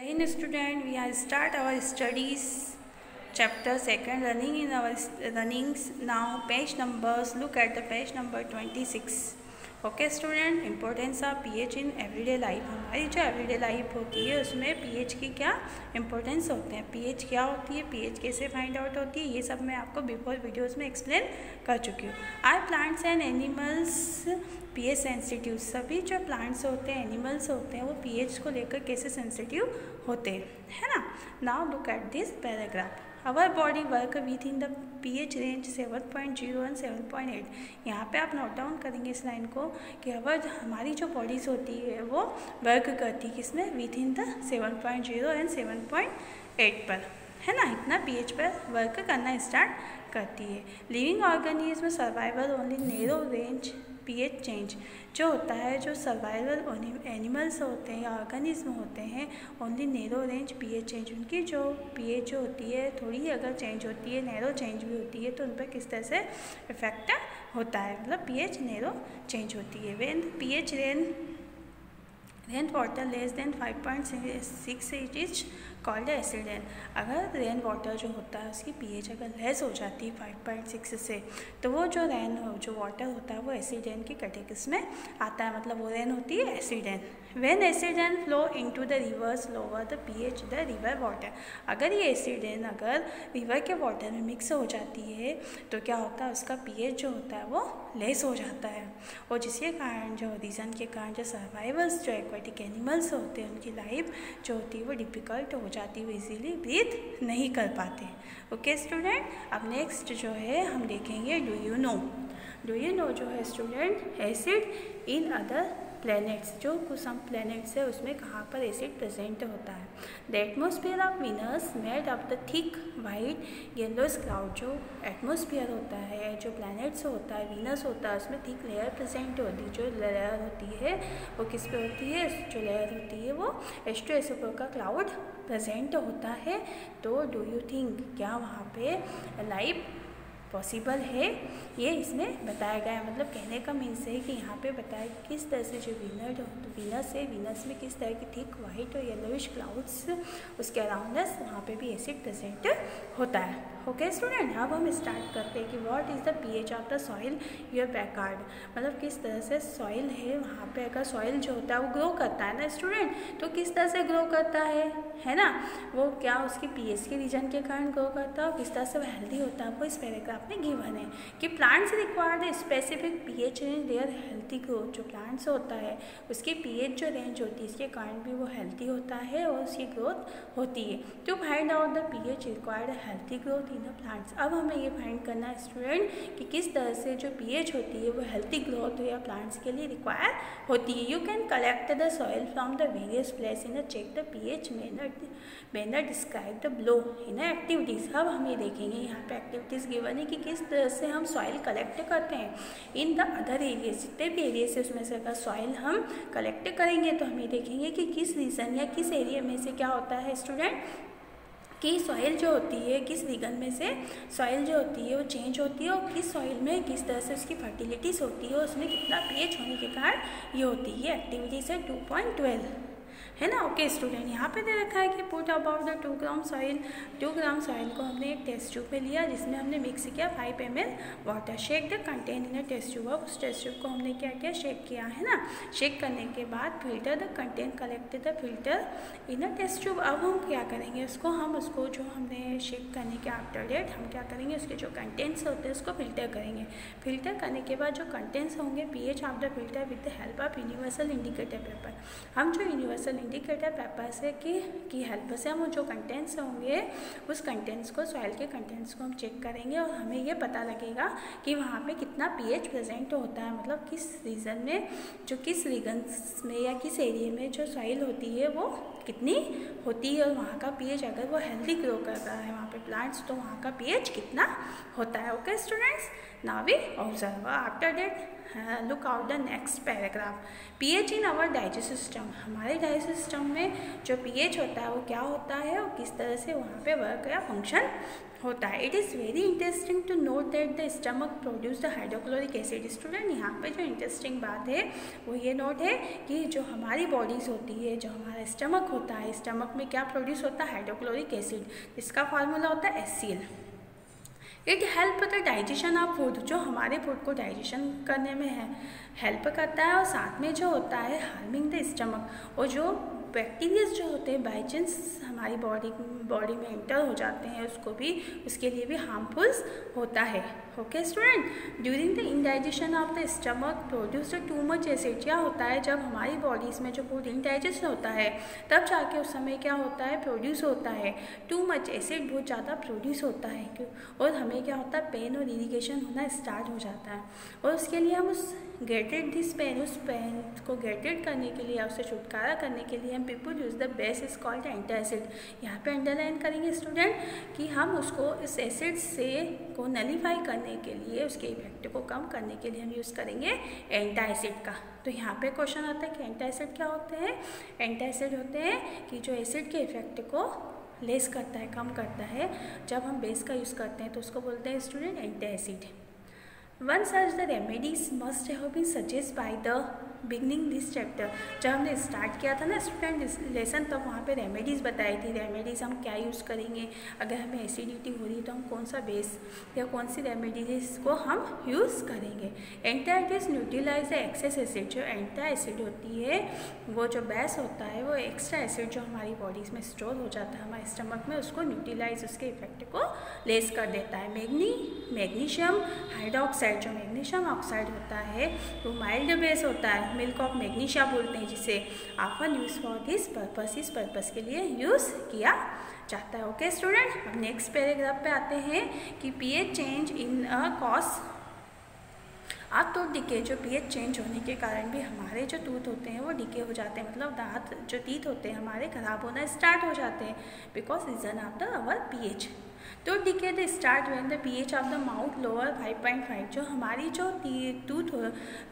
In student, we are start our studies chapter second running in our runnings. Now page numbers, look at the page number 26. Okay student, importance of pH in everyday life. हमारी जो everyday life होती है उसमें pH की क्या importance होते हैं, pH क्या होती है, पीएच कैसे फाइंड आउट होती है, ये सब मैं आपको बिफोर वीडियोस में एक्सप्लेन कर चुकी हूँ। Are plants and animals pH sensitive. सभी जो प्लांट्स होते हैं, एनिमल्स होते हैं, वो पीएच को लेकर कैसे सेंसिटिव होते हैं, है ना। Now look at this paragraph. Our body work within the pH range 7.0 and 7.8। यहाँ पे आप नोट डाउन करेंगे इस लाइन को कि हमारी जो बॉडीज़ होती है वो वर्क करती है किसमें, विथ इन द 7.0 एंड 7.8 पर, है ना। इतना पीएच पर वर्क करना स्टार्ट करती है। Living organism survival only narrow range pH change. जो होता है, जो सर्वाइवल एनिमल्स होते हैं या ऑर्गेनिज्म होते हैं, only narrow range pH change, उनकी जो पीएच जो होती है थोड़ी अगर चेंज होती है, नैरो चेंज भी होती है, तो उन पर किस तरह से इफेक्ट होता है, मतलब पीएच नैरो चेंज होती है। When pH rain water less than 5.6 it is called acid rain. अगर रेन वाटर जो होता है उसकी पीएच अगर लेस हो जाती है 5.6 से, तो वो जो जो वाटर होता है वो एसिड रेन की कैटेगरी में आता है, मतलब वो रेन होती है acid rain. When acid rain flow into the reverse lower the pH the river water. अगर ये एसिड रेन अगर रिवर के वाटर में मिक्स हो जाती है तो क्या होता है, उसका पीएच जो होता है वो लेस हो जाता है, और जिसके कारण जो रीज़न के कारण जो सर्वाइवल्स जो एक्वाटिक एनिमल्स होते हैं उनकी लाइफ जो होती है वो डिफ़िकल्ट हो जाती है, वो इजीली ब्रीथ नहीं कर पाते। ओके स्टूडेंट, अब नेक्स्ट जो है हम देखेंगे डू यू नो जो है student, acid in other planets. जो कुछ हम प्लैनेट्स है उसमें कहाँ पर एसिड प्रेजेंट होता है। The atmosphere of Venus made of the thick white yellowish cloud. जो एटमोसफियर होता है, जो प्लैनेट्स होता है, वीनस होता है, उसमें थिक लेयर प्रेजेंट होती है। जो लेयर होती है वो किस पे होती है, जो लेयर होती है वो H2SO4 का क्लाउड प्रेजेंट होता है। तो डू यू थिंक क्या वहाँ पे लाइफ पॉसिबल है, ये इसमें बताया गया है। मतलब कहने का मीन्स है कि यहाँ पे बताया किस तरह से जो वीनस है, वीनस में किस तरह की थिक वाइट और येलोइश क्लाउड्स उसके अराउंडस वहाँ पे भी एसिड प्रेजेंट होता है। ओके स्टूडेंट, अब हम स्टार्ट करते हैं कि what is the pH of the soil your backyard. मतलब किस तरह से सॉइल है वहाँ पे, अगर सॉइल जो होता है वो ग्रो करता है ना स्टूडेंट, तो किस तरह से ग्रो करता है ना, वो क्या उसकी पीएच के रीजन के कारण ग्रो करता है और किस तरह से वो हेल्दी होता है, वो इस पैराग्राफ में गिवन है कि plants require the specific pH range their healthy growth. जो प्लांट्स होता है उसकी पीएच जो रेंज होती है इसके कारण भी वो हेल्थी होता है और उसकी ग्रोथ होती है। To find out the pH required healthy growth in the plants. अब हमें ये फाइंड करना है स्टूडेंट कि किस तरह से जो पीएच होती है वो हेल्थी ग्रोथ या प्लांट्स के लिए रिक्वायर होती है। You can collect the soil from the various place in check the pH manner describe the below in activities. अब हम ये देखेंगे यहाँ पे एक्टिविटीज़ गिवन है कि किस तरह से हम सॉइल कलेक्ट करते हैं इन द अदर एरियाज। जितने भी एरियाज है उसमें से अगर सॉइल हम कलेक्ट करेंगे तो हम ये देखेंगे कि किस रीजन या किस एरिया में से क्या होता है स्टूडेंट, कि सॉइल जो होती है किस रीजन में से सॉइल जो होती है वो चेंज होती है, और किस सॉइल में किस तरह से उसकी फर्टिलिटीज़ होती है, उसमें कितना पीएच होने के कारण ये होती है। एक्टिविटीज़ है 2.12, है ना। ओके स्टूडेंट, यहाँ पे दे रखा है कि put about the 2 gram soil. 2 gram soil को हमने एक टेस्ट ट्यूब में लिया जिसमें हमने मिक्स किया 5 ml water. Shake the content in a test tube. अब उस टेस्ट ट्यूब को हमने क्या किया, शेक किया, है ना। शेक करने के बाद filter the content, collected the filter in a test tube. अब हम क्या करेंगे, उसको जो हमने शेक करने के आफ्टर डेट हम क्या करेंगे, उसके जो कंटेंट्स होते हैं उसको फिल्टर करेंगे। फिल्टर करने के बाद जो कंटेंट्स होंगे pH of the filter with the help of universal indicator paper. हम जो यूनिवर्सल इंडिकेटर पेपर से की हेल्प से हम जो कंटेंट्स होंगे उस कंटेंट्स को, सॉइल के कंटेंट्स को हम चेक करेंगे और हमें ये पता लगेगा कि वहाँ पे कितना पीएच प्रेजेंट होता है, मतलब किस रीजन में, जो किस रीजन में या किस एरिया में जो सॉइल होती है वो कितनी होती है, और वहाँ का पीएच अगर वो हेल्दी ग्रो कर रहा है वहाँ पे प्लांट्स तो वहाँ का पीएच कितना होता है। Okay students, now we observe after that look out the next paragraph. PH in our digestive system. हमारे डाइजेस्टिव सिस्टम में जो पीएच होता है वो क्या होता है और किस तरह से वहाँ पे वर्क या फंक्शन होता है। It is very interesting to note that the stomach produce the hydrochloric acid. Student यहाँ पे जो इंटरेस्टिंग बात है वो ये नोट है कि जो हमारी बॉडीज़ होती है, जो हमारा स्टमक होता है, स्टमक में क्या प्रोड्यूस होता है? हाइड्रोक्लोरिक एसिड, जिसका फार्मूला होता है HCl। It help the digestion of food, जो हमारे फूड को डाइजेशन करने में है हेल्प करता है, और साथ में जो होता है हार्मिंग द स्टमक, और जो बैक्टीरियाज जो होते हैं बाई चांस हमारी बॉडी में इंटर हो जाते हैं उसके लिए भी हार्मफुल होता है। Okay student, during the indigestion of the stomach produce too much acid. क्या होता है जब हमारी बॉडीज़ में जो फूड इंडाइजेशन होता है तब जाके उस समय क्या होता है? प्रोड्यूस होता है टू मच एसिड, बहुत ज़्यादा प्रोड्यूस होता है क्यों, और हमें क्या होता है? पेन और इरिटेशन होना स्टार्ट हो जाता है, और उसके लिए हम उस पेन को गेटेड करने के लिए, उससे छुटकारा करने के लिए हम people use the base is called antacid. यहाँ पे अंडरलाइन करेंगे स्टूडेंट कि हम उसको इस एसिड से को नलीफाई करने के लिए, उसके इफेक्ट को कम करने के लिए हम यूज़ करेंगे एंटासिड का। तो यहाँ पे क्वेश्चन आता है कि एंटासिड क्या होते हैं? एंटासिड होते हैं कि जो एसिड के इफेक्ट को लेस करता है, कम करता है। जब हम बेस का यूज़ करते हैं तो उसको बोलते हैं student antacid. One such the remedies must have been suggested by the beginning this chapter. जब हमने स्टार्ट किया था ना स्टूडेंट लेसन, तब वहाँ पे रेमेडीज़ बताई थी। रेमेडीज़ हम क्या यूज़ करेंगे, अगर हमें एसिडिटी हो रही है तो हम कौन सा बेस या कौन सी रेमेडीज़ को हम यूज़ करेंगे। एंटाइटिस न्यूट्रलाइज द एक्सेस एसिड। जो एंटा एसिड होती है वो जो बेस होता है वो एक्स्ट्रा एसिड जो हमारी बॉडीज़ में स्टोर हो जाता है हमारे स्टमक में, उसको न्यूट्रलाइज, उसके इफेक्ट को लेस कर देता है। मैग्नीशियम हाइड्रोक्साइड, जो मैग्नीशियम ऑक्साइड होता है वो माइल्ड बेस होता है, मिल्क ऑफ मैग्नीशिया बोलते हैं, जिसे often use for this purpose, इस पर्पस के लिए यूज़ किया जाता है। ओके स्टूडेंट, अब नेक्स्ट पैराग्राफ पे आते हैं कि pH change in a cause आप टूथ डिके। जो पीएच चेंज होने के कारण भी हमारे जो टूथ होते हैं वो डिके हो जाते हैं, मतलब दांत जो टीथ होते हैं हमारे ख़राब होना स्टार्ट हो जाते हैं, because reason of the our pH. Tooth decay the start when the pH of the mouth lower 5.5। जो हमारी जो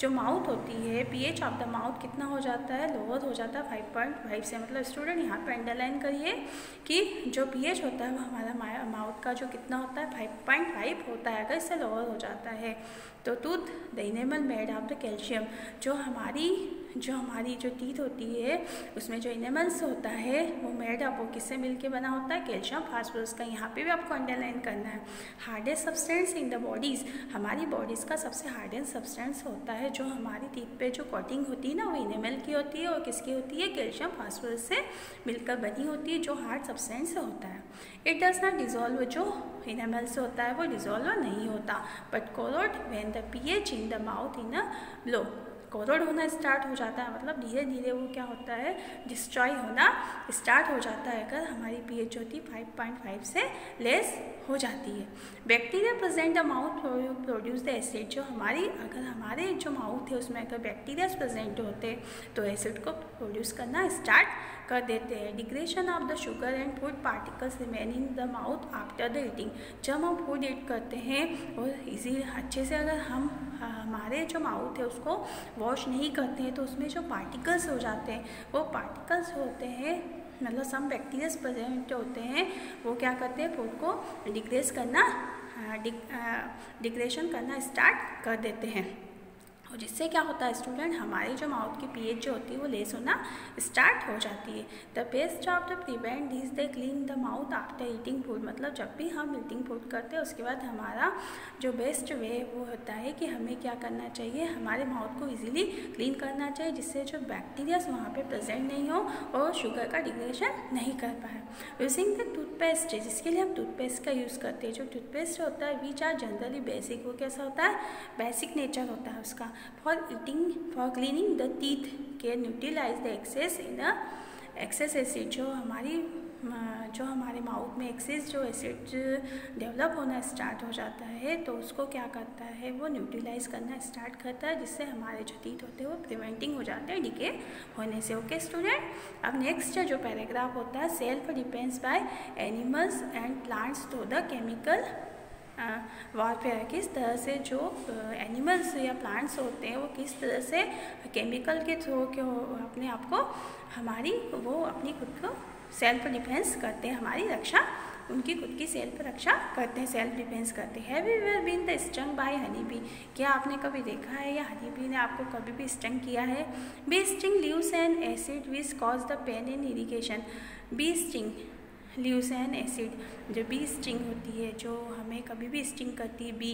जो माउथ होती है, पीएच ऑफ द माउथ कितना हो जाता है? लोअर हो जाता है 5.5 से। मतलब स्टूडेंट यहाँ पे अंडरलाइन करिए कि जो पीएच होता है वो हमारा माउथ का जो कितना होता है? 5.5 होता है। अगर इससे लोअर हो जाता है तो tooth the enamel made of the calcium. जो हमारी जो टीथ होती है उसमें जो इनेमल्स होता है वो मेड अप, वो किससे मिलके बना होता है? कैल्शियम फास्फोरस का। यहाँ पे भी आपको अंडरलाइन करना है। Hardest substance in the bodies, हमारी बॉडीज़ का सबसे हार्डेस्ट सब्सटेंस होता है जो हमारी टीथ पे जो कोटिंग होती है ना, वो इनेमल की होती है और किसकी होती है? कैल्शियम फास्फोरस से मिलकर बनी होती है, जो हार्ड सब्सटेंस होता है। इट डज नॉट डिजॉल्व, जो इनेमल से होता है वो डिजॉल्व नहीं होता, but corrode when the pH in the mouth in a low. Corrode होना स्टार्ट हो जाता है, मतलब धीरे धीरे वो क्या होता है? डिस्ट्रॉय होना स्टार्ट हो जाता है अगर हमारी पीएच होती 5.5 से लेस हो जाती है। Bacteria present the mouth produce the acid. जो अगर हमारे जो माउथ है उसमें अगर बैक्टीरिया प्रेजेंट होते तो एसिड को प्रोड्यूस करना स्टार्ट कर देते हैं। Digression of the sugar and food particles remain in the mouth after the eating. जब हम फूड ईट करते हैं और इसी अच्छे से अगर हम हमारे जो माउथ है उसको वॉश नहीं करते हैं तो उसमें जो पार्टिकल्स हो जाते हैं, वो पार्टिकल्स होते हैं, मतलब सम बैक्टीरियाज प्रेजेंट होते हैं, वो क्या करते हैं? फूड को डिग्रेशन करना स्टार्ट कर देते हैं, और जिससे क्या होता है स्टूडेंट? हमारे जो माउथ की पीएच जो होती है वो लेस होना स्टार्ट हो जाती है। The best of the prevent this they clean the mouth after eating food. मतलब जब भी हम ईटिंग फूड करते हैं उसके बाद हमारा जो बेस्ट वे वो होता है कि हमें क्या करना चाहिए? हमारे माउथ को इजीली क्लीन करना चाहिए, जिससे जो बैक्टीरियाज वहाँ पे प्रेजेंट नहीं हो और शुगर का डिग्रेशन नहीं कर पाए। यूजिंग द टूथपेस्ट, जिसके लिए हम टूथपेस्ट का यूज़ करते हैं। जो टूथपेस्ट होता है विच आर जनरली बेसिक, वो कैसा होता है? बेसिक नेचर होता है उसका। For cleaning the teeth can utilize the excess acid। जो हमारे माउथ में एक्सेस जो एसिड डेवलप होना स्टार्ट हो जाता है तो उसको क्या करता है? वो न्यूट्रलाइज करना स्टार्ट करता है, जिससे हमारे जो टीथ होते हैं वो प्रिवेंटिंग हो जाते हैं डिके होने से। ओके स्टूडेंट, अब नेक्स्ट जो पैराग्राफ होता है self depends by animals and plants to the chemical warfare. किस तरह से जो एनिमल्स या प्लांट्स होते हैं वो किस तरह से केमिकल के थ्रू अपने आप को वो अपनी खुद को सेल्फ डिफेंस करते हैं, हमारी रक्षा उनकी खुद की सेल्फ रक्षा करते हैं, सेल्फ डिफेंस करते हैं। Have you ever been the stung by honey bee? क्या आपने कभी देखा है या हनी बी ने आपको कभी भी स्टंग किया है? Bee sting leaves an acid which cause the pain in irrigation. Bee sting leaves an acid, जो बी स्टिंग होती है, जो हमें कभी भी स्टिंग करती है बी,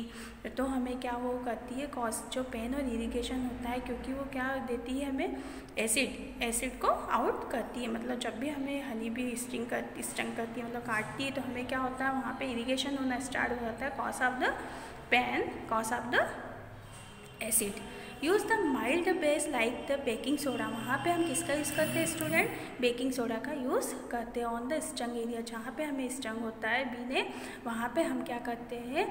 तो हमें क्या वो करती है, कॉज जो पेन और इरिगेशन होता है, क्योंकि वो क्या देती है हमें, एसिड को आउट करती है। मतलब जब भी हमें हनी बी स्टंग करती है, मतलब काटती है, तो हमें क्या होता है, वहाँ पे इरिगेशन होना स्टार्ट हो जाता है, cause of the pain, cause of the acid. Use the mild base like the baking soda. वहाँ पे हम किसका यूज़ करते हैं स्टूडेंट? बेकिंग सोडा का यूज़ करते हैं ऑन द स्टंग एरिया, जहाँ पे हमें स्टंग होता है बी ने, वहाँ पे हम क्या करते हैं,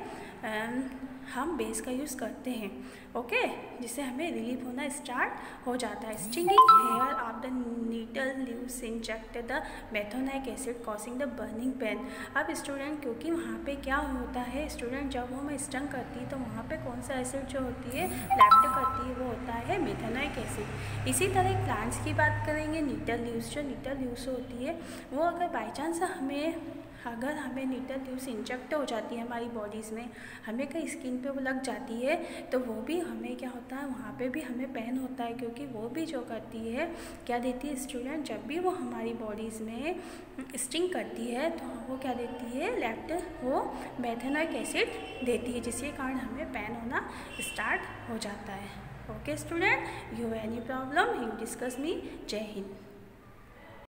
हम बेस का यूज़ करते हैं, ओके, जिससे हमें रिलीफ होना स्टार्ट हो जाता है। Stinging hair of the needle leaves inject the methanoic acid causing the burning pain. अब स्टूडेंट, क्योंकि वहाँ पे क्या होता है स्टूडेंट, जब वो मैं स्टंग करती है तो वहाँ पे कौन सा एसिड जो होती है लैप्ट करती है, वो होता है मेथोनिक एसिड। इसी तरह प्लांट्स की बात करेंगे, नीडल लीव्स, जो नीडल लीव्स होती है वो अगर बाई चांस हमें नीडल लीव्स इंजेक्ट हो जाती है हमारी बॉडीज़ में, हमें कहीं स्किन पे वो लग जाती है, तो वो भी हमें क्या होता है, वहाँ पे भी हमें पेन होता है, क्योंकि वो भी जो करती है, क्या देती है स्टूडेंट, जब भी वो हमारी बॉडीज़ में स्टिंग करती है तो वो क्या देती है, लैप्ट, वो मेथोनिक एसिड देती है, जिसके कारण हमें पेन होना स्टार्ट हो जाता है। Okay student, you have any problem, you discuss me. Jai Hind.